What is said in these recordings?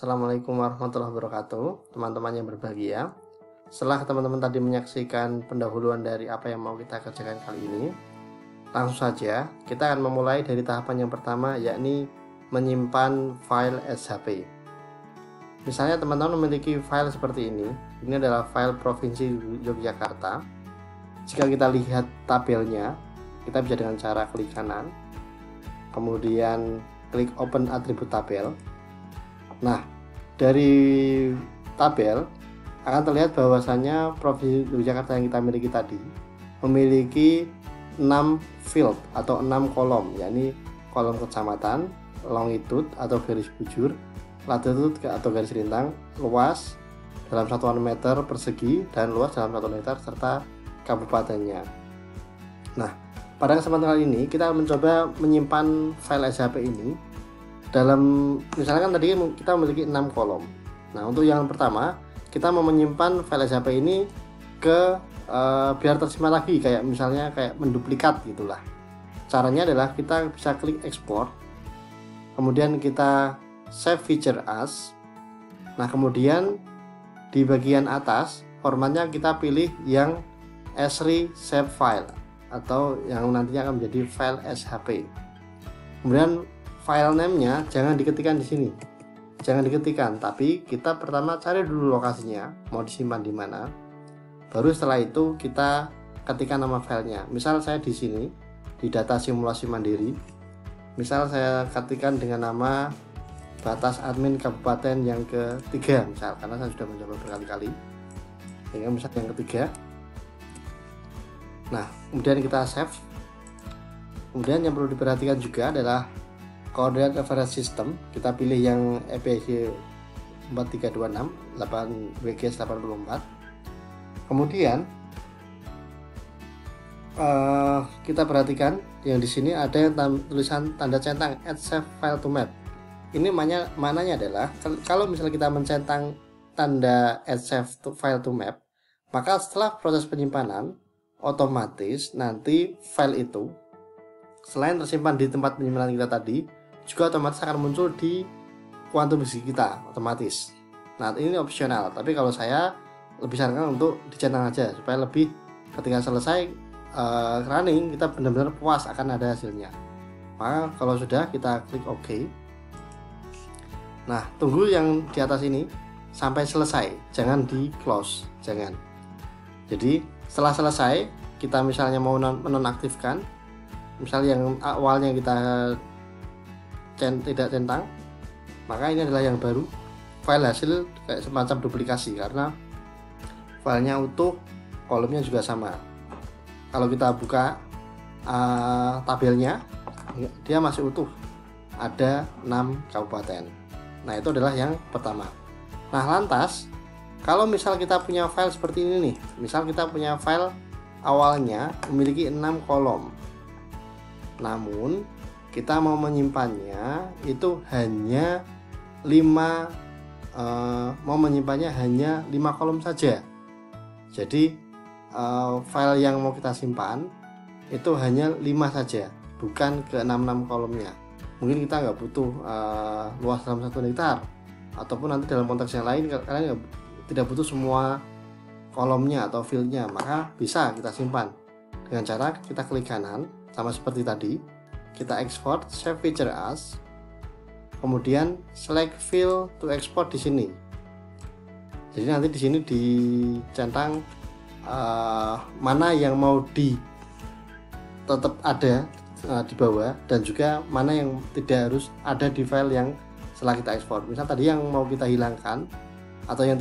Assalamualaikum warahmatullahi wabarakatuh, teman-teman yang berbahagia. Setelah teman-teman tadi menyaksikan pendahuluan dari apa yang mau kita kerjakan kali ini, langsung saja kita akan memulai dari tahapan yang pertama, yakni menyimpan file SHP. Misalnya teman-teman memiliki file seperti ini adalah file Provinsi Yogyakarta. Jika kita lihat tabelnya, kita bisa dengan cara klik kanan, kemudian klik open atribut tabel. Nah, dari tabel akan terlihat bahwasannya Provinsi Yogyakarta yang kita miliki tadi memiliki 6 field atau 6 kolom, yakni kolom kecamatan, longitude atau garis bujur, latitude atau garis lintang, luas dalam satuan meter persegi dan luas dalam satuan meter serta kabupatennya. Nah, pada kesempatan kali ini kita mencoba menyimpan file SHP ini dalam, misalkan tadi kita memiliki 6 kolom. Nah, untuk yang pertama kita mau menyimpan file SHP ini ke biar tersimpan lagi, kayak misalnya kayak menduplikat gitulah. Caranya adalah kita bisa klik export, kemudian kita save feature as. Nah, kemudian di bagian atas formatnya kita pilih yang S3 save file atau yang nantinya akan menjadi file SHP. Kemudian file name-nya jangan diketikkan di sini, jangan diketikkan, tapi kita pertama cari dulu lokasinya mau disimpan di mana. Baru setelah itu kita ketikkan nama filenya. Misal saya di sini di data simulasi mandiri, misal saya ketikkan dengan nama batas admin kabupaten yang ketiga, misal, karena saya sudah mencoba berkali-kali, sehingga misal yang ketiga. Nah, kemudian kita save. Kemudian yang perlu diperhatikan juga adalah Coordinate Reference System, kita pilih yang EPG 4326 8WGS 84. Kemudian kita perhatikan yang di sini ada yang tulisan tanda centang add save file to map. Ini mananya adalah kalau misalnya kita mencentang tanda add save file to map, maka setelah proses penyimpanan otomatis nanti file itu selain tersimpan di tempat penyimpanan kita tadi, juga otomatis akan muncul di quantum disk kita otomatis. Nah, ini opsional, tapi kalau saya lebih sarankan untuk dicentang aja supaya lebih ketika selesai running kita benar-benar puas akan ada hasilnya. Maka kalau sudah kita klik OK. Nah, tunggu yang di atas ini sampai selesai, jangan di close, jangan. Jadi setelah selesai kita misalnya mau menonaktifkan, misalnya yang awalnya kita tidak centang, maka ini adalah yang baru, file hasil kayak semacam duplikasi karena filenya utuh, kolomnya juga sama. Kalau kita buka tabelnya, dia masih utuh, ada 6 kabupaten. Nah, itu adalah yang pertama. Nah, lantas kalau misal kita punya file seperti ini nih, misal kita punya file awalnya memiliki 6 kolom, namun kita mau menyimpannya itu hanya 5 kolom saja. Jadi file yang mau kita simpan itu hanya 5 saja, bukan ke 6 kolomnya. Mungkin kita nggak butuh luas dalam 1 hektar, ataupun nanti dalam konteks yang lain kalian tidak butuh semua kolomnya atau fieldnya, maka bisa kita simpan dengan cara kita klik kanan sama seperti tadi, kita export save feature as, kemudian select field to export di sini. Jadi nanti di sini dicentang mana yang mau tetap ada di bawah, dan juga mana yang tidak harus ada di file yang setelah kita ekspor. Misal tadi yang mau kita hilangkan atau yang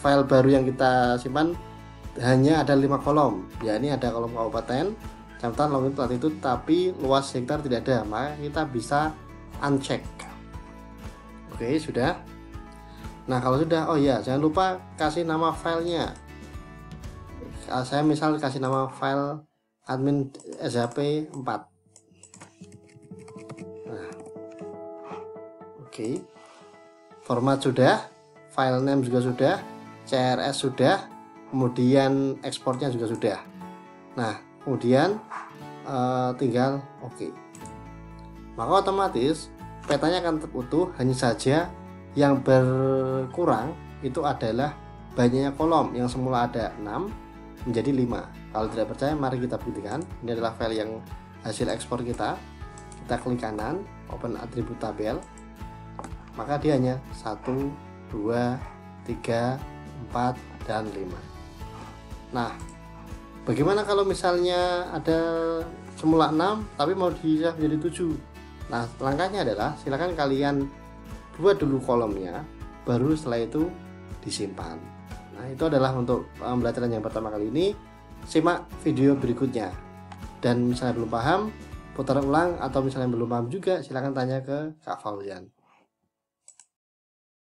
file baru yang kita simpan hanya ada 5 kolom, ya ini ada kolom kabupaten, kecamatan, longitude, latitude, tapi luas hektar tidak ada, maka kita bisa uncheck. Oke, sudah. Nah, kalau sudah, oh ya, jangan lupa kasih nama filenya. Saya misal kasih nama file admin SHP 4. Nah, oke. Format sudah, file name juga sudah, CRS sudah, kemudian ekspornya juga sudah. Nah, kemudian tinggal oke. Maka otomatis petanya akan tetap utuh, hanya saja yang berkurang itu adalah banyaknya kolom. Yang semula ada 6 menjadi 5. Kalau tidak percaya, mari kita buktikan. Ini adalah file yang hasil ekspor kita. Kita klik kanan, open atribut tabel, maka dia hanya 1, 2, 3, 4, dan 5. Nah, bagaimana kalau misalnya ada semula 6 tapi mau di-save menjadi 7? Nah, langkahnya adalah silakan kalian buat dulu kolomnya, baru setelah itu disimpan. Nah, itu adalah untuk pembelajaran yang pertama kali ini. Simak video berikutnya. Dan misalnya belum paham, putar ulang, atau misalnya belum paham juga, silakan tanya ke Kak Fauzian.